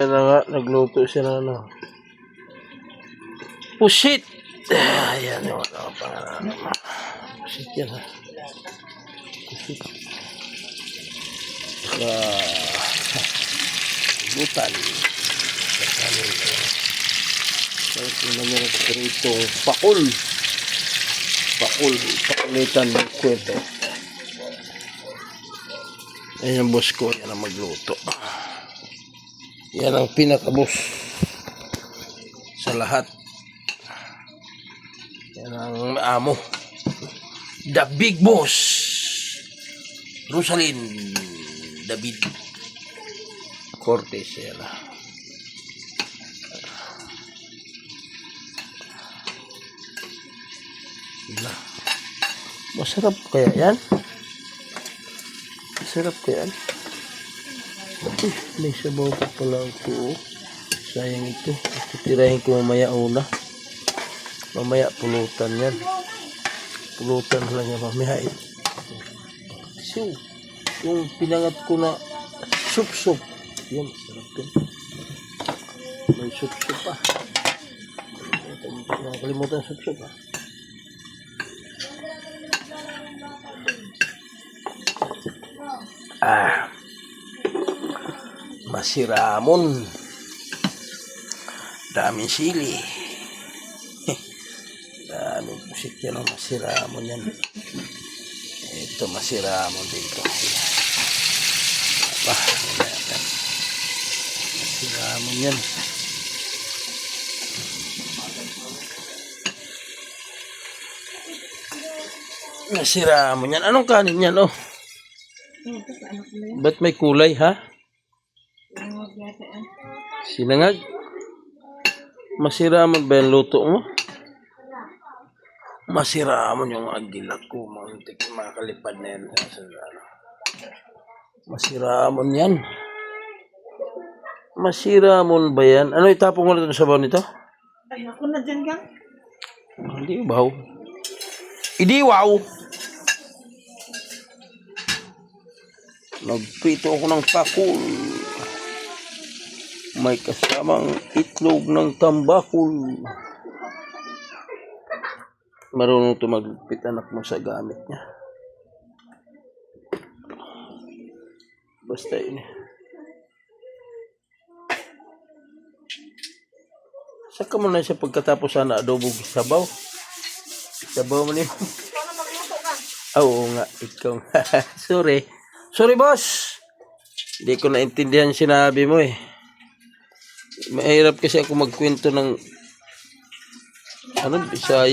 na nga, nagluto siya na ano. Pusit! Ayan yung ano pa. Pusit yan ha. Pusit. Butan. Tapos yung naman itong pakul. Pakulitan ng kwento. Ayan yung boss ko. Yan ang magluto. Yan ang pinaka-boss sa lahat. Yan ang amo. The big boss. Rosalyn David Cortez. Yan. Masarap kaya yan? Masarap kaya yan? May sabaw pa pala ito. Sayang ito. Titirahin ko mamaya una. Mamaya pulutan yan. Pulutan lang yan mamaya. So, yung pinangat ko na sup-sup. Yan, sarap yan. May sup-sup pa. Nakalimutan sup-sup pa. Masiramon. Daming sili. Daming pusit yan ang masiramon yan. Ito masiramon dito. Masiramon yan. Masiramon yan. Anong kanin yan oh? Ba't may kulay ha? Sinangag? Masiramon ba yung luto mo? Masiramon yung agilak ko. Mantik makalipad na yan. Masiramon yan. Masiramon ba yan? Ano itapong mo na ito sa sabaw nito? Ay, ako na dyan ka. Hindi baw. Hindi wow. Nagprito ako ng pakul. May kasamang itlog ng tambakul. Marunong ito magpit anak mo sa gamit niya. Basta yun eh. Saka mo na siya pagkatapos sana adobo sabaw. Sabaw mo niyo. Paano magluto ka? Oo nga, ikaw nga. Sorry. Sorry boss. Hindi ko naintindihan sinabi mo eh. Mahirap kasi ako magkwento ng Bisaya.